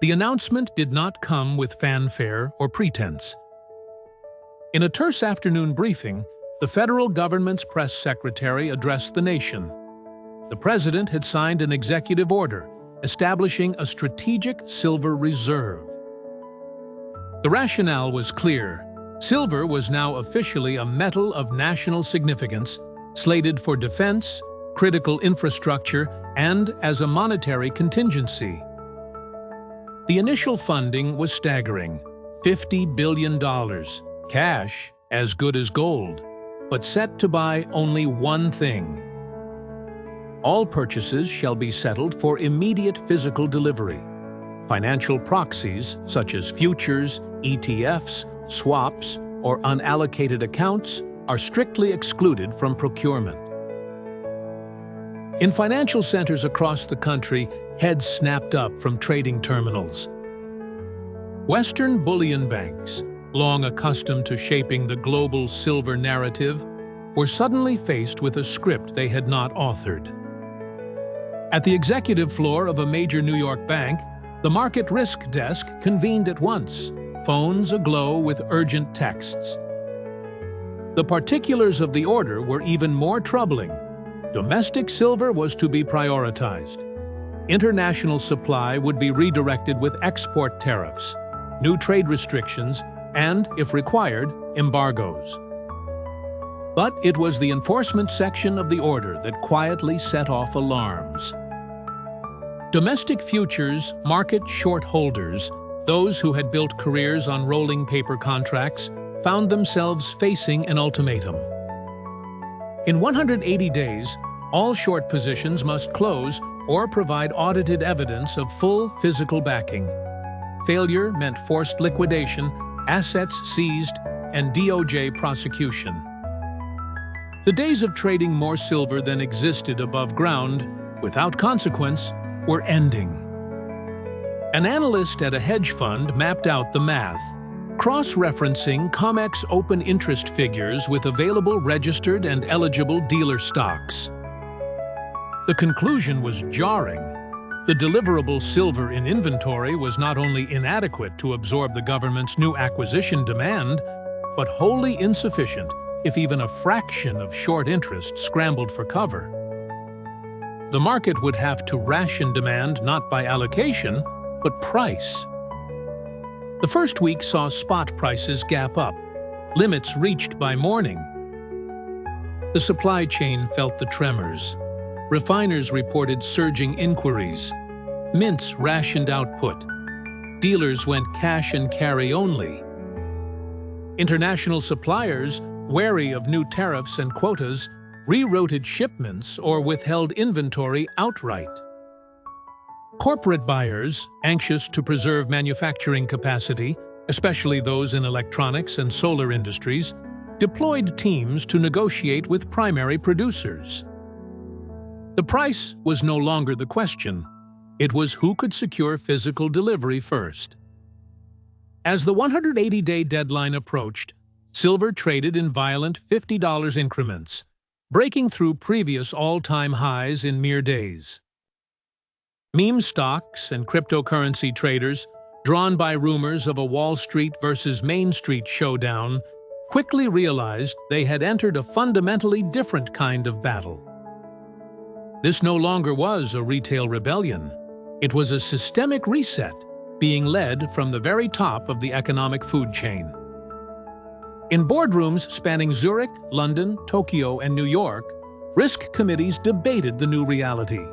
The announcement did not come with fanfare or pretense. In a terse afternoon briefing, the federal government's press secretary addressed the nation. The president had signed an executive order establishing a strategic silver reserve. The rationale was clear. Silver was now officially a metal of national significance, slated for defense, critical infrastructure, and as a monetary contingency. The initial funding was staggering, $50 billion, cash as good as gold, but set to buy only one thing. All purchases shall be settled for immediate physical delivery. Financial proxies, such as futures, ETFs, swaps, or unallocated accounts, are strictly excluded from procurement. In financial centers across the country, heads snapped up from trading terminals. Western bullion banks, long accustomed to shaping the global silver narrative, were suddenly faced with a script they had not authored. At the executive floor of a major New York bank, the market risk desk convened at once, phones aglow with urgent texts. The particulars of the order were even more troubling. Domestic silver was to be prioritized. International supply would be redirected with export tariffs, new trade restrictions, and, if required, embargoes. But it was the enforcement section of the order that quietly set off alarms. Domestic futures market short holders, those who had built careers on rolling paper contracts, found themselves facing an ultimatum. In 180 days, all short positions must close or provide audited evidence of full physical backing. Failure meant forced liquidation, assets seized, and DOJ prosecution. The days of trading more silver than existed above ground, without consequence, were ending. An analyst at a hedge fund mapped out the math, cross-referencing COMEX open interest figures with available registered and eligible dealer stocks. The conclusion was jarring. The deliverable silver in inventory was not only inadequate to absorb the government's new acquisition demand, but wholly insufficient if even a fraction of short interest scrambled for cover. The market would have to ration demand not by allocation, but price. The first week saw spot prices gap up, limits reached by morning. The supply chain felt the tremors. Refiners reported surging inquiries. Mints rationed output. Dealers went cash and carry only. International suppliers, wary of new tariffs and quotas, rerouted shipments or withheld inventory outright. Corporate buyers, anxious to preserve manufacturing capacity, especially those in electronics and solar industries, deployed teams to negotiate with primary producers. The price was no longer the question. It was who could secure physical delivery first. As the 180-day deadline approached, silver traded in violent $50 increments, breaking through previous all-time highs in mere days. Meme stocks and cryptocurrency traders, drawn by rumors of a Wall Street versus Main Street showdown, quickly realized they had entered a fundamentally different kind of battle. This no longer was a retail rebellion. It was a systemic reset being led from the very top of the economic food chain. In boardrooms spanning Zurich, London, Tokyo, and New York, risk committees debated the new reality.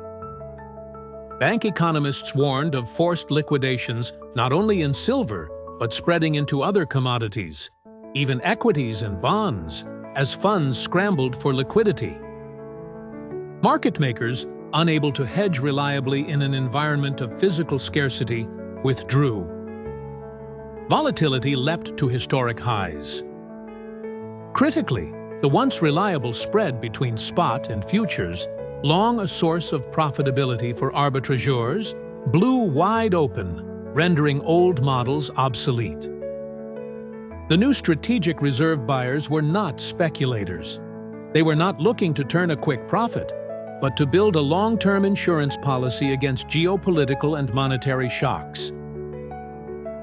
Bank economists warned of forced liquidations not only in silver, but spreading into other commodities, even equities and bonds, as funds scrambled for liquidity. Market makers, unable to hedge reliably in an environment of physical scarcity, withdrew. Volatility leapt to historic highs. Critically, the once reliable spread between spot and futures, long a source of profitability for arbitrageurs, blew wide open, rendering old models obsolete. The new strategic reserve buyers were not speculators. They were not looking to turn a quick profit, but to build a long-term insurance policy against geopolitical and monetary shocks.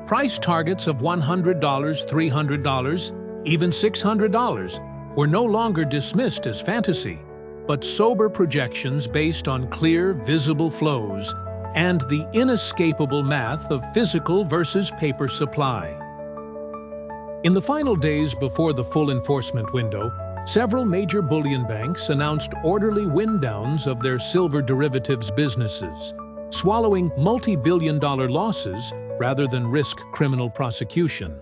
Price targets of $100, $300, even $600 were no longer dismissed as fantasy, but sober projections based on clear, visible flows and the inescapable math of physical versus paper supply. In the final days before the full enforcement window, several major bullion banks announced orderly wind-downs of their silver derivatives businesses, swallowing multi-billion-dollar losses rather than risk criminal prosecution.